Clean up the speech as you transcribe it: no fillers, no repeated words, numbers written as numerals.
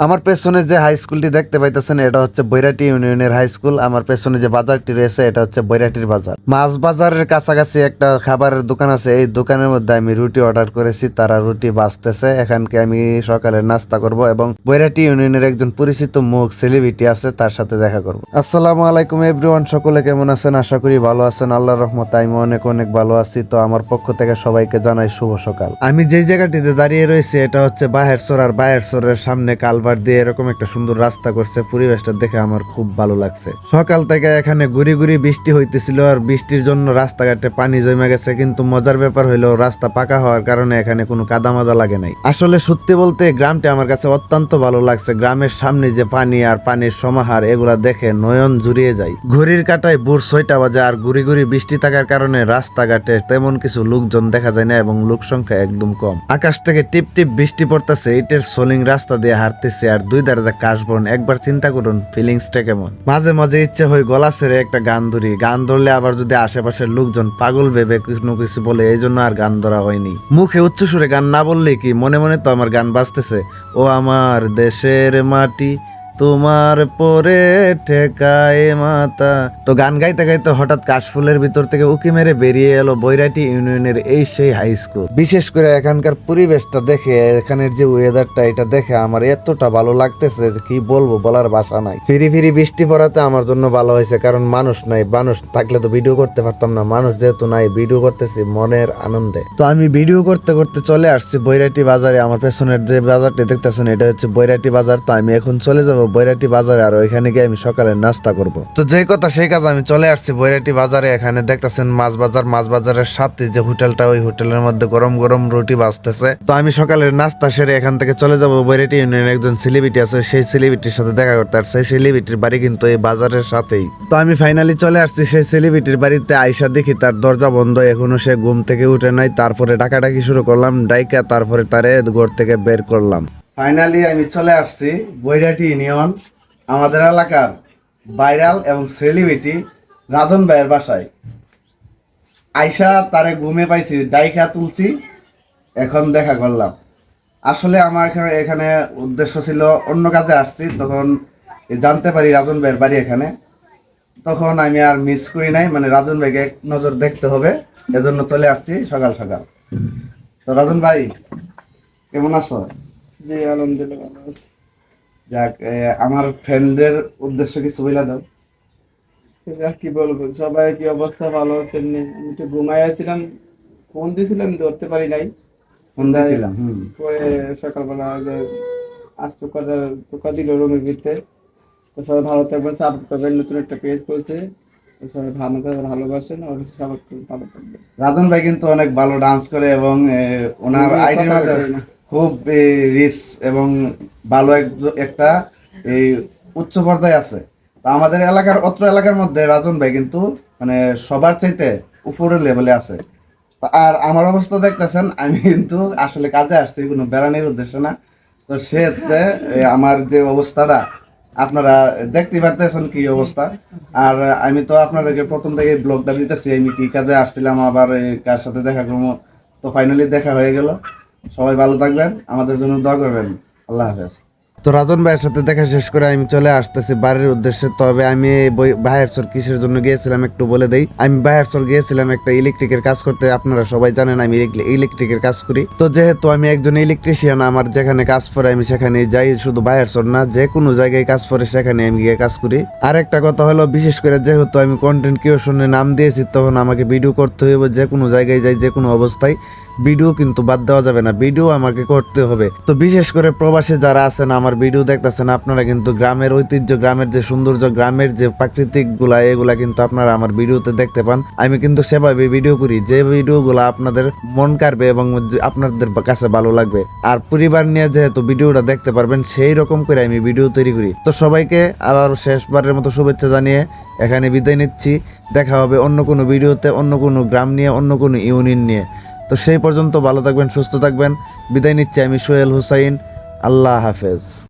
আমার পেছনে যে হাই স্কুলটি দেখতে পাইতেছেন এটা হচ্ছে বৈরাটি ইউনিয়নের হাই স্কুল। আমার পেছনে যে বাজারটি রয়েছে এটা হচ্ছে বৈরাটির বাজার। মাছ বাজারের কাছাকাছি একটা খাবারের দোকান আছে, এই দোকানের মধ্যে আমি রুটি অর্ডার করেছি, তারা রুটি বাজতেছে। এখানকে আমি সকালের নাস্তা করব এবং বৈরাটি ইউনিয়নের একজন পরিচিত মুখ সেলিব্রিটি আছে, তার সাথে দেখা করব। আসসালামু আলাইকুম এভরিওয়ান, সকলে কেমন আছেন? আশা করি ভালো আছেন। আল্লাহর রহমতে আমি অনেক অনেক ভালো আছি। তো আমার পক্ষ থেকে সবাইকে জানাই শুভ সকাল। আমি যেই জায়গাটিতে দাঁড়িয়ে রয়েছি এটা হচ্ছে বাহেরচর, আর বাহেরচরের সামনে কালভার্ট দিয়ে এরকম একটা সুন্দর রাস্তা করছে। পরিবেশটা দেখে আমার খুব ভালো লাগছে। সকাল থেকে এখানে গুড়ি গুড়ি বৃষ্টি হইতেছিল, আর বৃষ্টির জন্য রাস্তাঘাটে পানি জমে গেছে, কিন্তু মজার ব্যাপার হইলো রাস্তা পাকা হওয়ার কারণে এখানে কোনো কাদা মাজা লাগে নাই। আসলে সত্যি বলতে গ্রামটি আমার কাছে অত্যন্ত ভালো লাগছে। গ্রামের সামনে যে পানি আর পানির সমাহার, এগুলা দেখে নয়ন জুড়িয়ে যায়। ঘড়ির কাঁটায় ভোর 6টা বাজে, আর গুড়ি গুড়ি বৃষ্টি থাকার কারণে রাস্তাঘাটে তেমন কিছু লোকজন দেখা যায় না এবং লোক সংখ্যা একদম কম। আকাশ থেকে টিপ টিপ বৃষ্টি পড়তেছে, ইটের সোলিং রাস্তা দিয়ে হাঁটতেছে আর দুই ধারে কাশবন। একবার চিন্তা করুন ফিলিংসটা কেমন। মাঝে মাঝে ইচ্ছে হয় গলা ছেড়ে একটা গান ধরি, গান ধরলে আবার যদি আশেপাশের লোকজন পাগল ভেবে কিছু কিছু বলে, এই জন্য আর গান ধরা হয়নি। মুখে উচ্চ সুরে গান না বললেই কি, মনে মনে তো আমার গান বাজতেছে। ও আমার দেশের মাটি তোমার পরে ঠেকায় মাতা। তো গান গাইতে গাইতে হঠাৎ কাশফুলের ভিতর থেকে উকি মেরে বেরিয়ে এলো বৈরাটি ইউনিয়নের এই সেই হাই স্কুল। বিশেষ করে এখানকার পরিবেশটা দেখে, এখানের যে ওয়েদারটা, এটা দেখে আমার এতটা ভালো লাগতেছে যে কি বলবো, বলার ভাষা নাই। ফিরি ফিরি বৃষ্টি পড়াতে আমার জন্য ভালো হয়েছে, কারণ মানুষ নাই। মানুষ থাকলে তো ভিডিও করতে পারতাম না, মানুষ যেহেতু নাই ভিডিও করতেছি মনের আনন্দে। তো আমি ভিডিও করতে করতে চলে আসছি বৈরাটি বাজারে। আমার পেছনের যে বাজারটি দেখতেছেন এটা হচ্ছে বৈরাটি বাজার। তো আমি এখন চলে যাব বৈরাটি বাজারে, আর ওইখানে গিয়ে আমি সকালে নাস্তা করব। তো যে কথা সেই কাজ, আমি চলে আসছি বৈরাটি বাজারে। এখানে দেখতেছেন মাছ বাজার, মাছ বাজারের সাথে যে হোটেলটা, ওই হোটেলের মধ্যে গরম গরম রুটি বাজতেছে। তো আমি সকালের নাস্তা সেরে এখান থেকে চলে যাব বৈরাটি ইউনিয়নের একজন সেলিব্রিটি আছে, সেই সেলিব্রিটির সাথে দেখা করতে আসছে। সেই সেলিব্রিটির বাড়ি কিন্তু এই বাজারের সাথেই। তো আমি ফাইনালি চলে আসছি সেই সেলিব্রিটির বাড়িতে। আইসা দেখি তার দরজা বন্ধ, এখনো সে ঘুম থেকে উঠে নাই। তারপরে ডাকাডাকি শুরু করলাম, ডাইকা তারপরে তারে ঘর থেকে বের করলাম। ফাইনালি আমি চলে আসছি বৈরাটি ইউনিয়ন, আমাদের এলাকার ভাইরাল এবং সেলিব্রিটি রাজন ভাইয়ের বাসায়। আইসা তারে ঘুমে পাইছি, ডাইকা তুলছি, এখন দেখা করলাম। আসলে আমার এখানে উদ্দেশ্য ছিল অন্য কাজে আসছি, তখন জানতে পারি রাজন ভাইয়ের বাড়ি এখানে। তখন আমি আর মিস করি নাই, মানে রাজন ভাইকে এক নজর দেখতে হবে, এজন্য চলে আসছি সকাল সকাল। তো রাজন ভাই কেমন আছো? জি আলহামদুলিল্লাহ ভালো আছি। যাক, আমার ফ্রেন্ডদের উদ্দেশ্য কিছু বলে দাও। আর কি বলবো, সবাই কি অবস্থা, ভালো আছেন নি? আমি একটু ঘুমাই আছিলাম, ফোন দিয়েছিলাম ধরতে পারি নাই। ফোন দিয়েছিলাম, পরে সকালবেলা যে আজ টোকা দিল রুমের ভিতরে। তো সবাই ভালো থাকবেন, সাপোর্ট করবেন, নতুন একটা পেজ করছে। তো সবাই ভালোবাসেন, অবশ্যই সাপোর্ট করবেন, ভালো থাকবেন। রাজন ভাই কিন্তু অনেক ভালো ডান্স করে এবং ওনার আইডির মধ্যে খুব রিচ এবং ভালো একটা এই উচ্চ পর্যায়ে আছে। তো আমাদের এলাকার অত্র এলাকার মধ্যে রাজন ভাই কিন্তু মানে সবার চাইতে উপরের লেভেলে আছে। আর আমার অবস্থা দেখতেছেন, আমি কিন্তু আসলে কাজে আসছি, কোনো বেড়ানোর উদ্দেশ্য না। তো সেতে আমার যে অবস্থাটা আপনারা দেখতে পারতেছেন কি অবস্থা। আর আমি তো আপনাদেরকে প্রথম থেকে ব্লগটা দিতেছি আমি কি কাজে আসছিলাম, আবার কার সাথে দেখা করবো। তো ফাইনালি দেখা হয়ে গেল। সবাই ভালো থাকবেন, আমাদের জন্য দোয়া করবেন। আল্লাহ হাফেজ। তো রাজন ভাইয়ের সাথে দেখা শেষ করে আমি চলে আসতেছি বাড়ির উদ্দেশ্যে। তবে আমি বাহেরচর কিসের জন্য গিয়েছিলাম একটু বলে দেই। আমি বাহেরচর গিয়েছিলাম একটা ইলেকট্রিকের কাজ করতে। আপনারা সবাই জানেন আমি ইলেকট্রিকের কাজ করি। তো যেহেতু আমি একজন ইলেকট্রিশিয়ান, আমার যেখানে কাজ পড়ে আমি সেখানে যাই। শুধু বাহেরচর না, যে কোনো জায়গায় কাজ পড়ে সেখানে আমি গিয়ে কাজ করি। আর একটা কথা হলো, বিশেষ করে যেহেতু আমি কন্টেন্ট ক্রিয়েশনে নাম দিয়েছি, তখন আমাকে ভিডিও করতে হবে। যে কোনো জায়গায় যাই, যে কোনো অবস্থায় ভিডিও কিন্তু বাদ দেওয়া যাবে না, ভিডিও আমাকে করতে হবে। তো বিশেষ করে প্রবাসী যারা আছেন আমার ভিডিও দেখতেছেন, আপনারা কিন্তু গ্রামের ঐতিহ্য, গ্রামের যে সৌন্দর্য, গ্রামের যে প্রাকৃতিক গুলা, এগুলা কিন্তু আপনারা আমার ভিডিওতে দেখতে পান। আমি কিন্তু সেভাবে ভিডিও করি যে ভিডিওগুলা আপনাদের মন কাড়বে এবং আপনাদের কাছে ভালো লাগবে। আর পরিবার নিয়ে যেহেতু ভিডিওটা দেখতে পারবেন, সেই রকম করে আমি ভিডিও তৈরি করি। তো সবাইকে আবার শেষবারের মতো শুভেচ্ছা জানিয়ে এখানে বিদায় নিচ্ছি। দেখা হবে অন্য কোনো ভিডিওতে, অন্য কোনো গ্রাম নিয়ে, অন্য কোনো ইউনিয়ন নিয়ে। তো সেই পর্যন্ত ভালো থাকবেন, সুস্থ থাকবেন। বিদায় নিচ্ছি আমি সোহেল হুসাইন। আল্লাহ হাফেজ।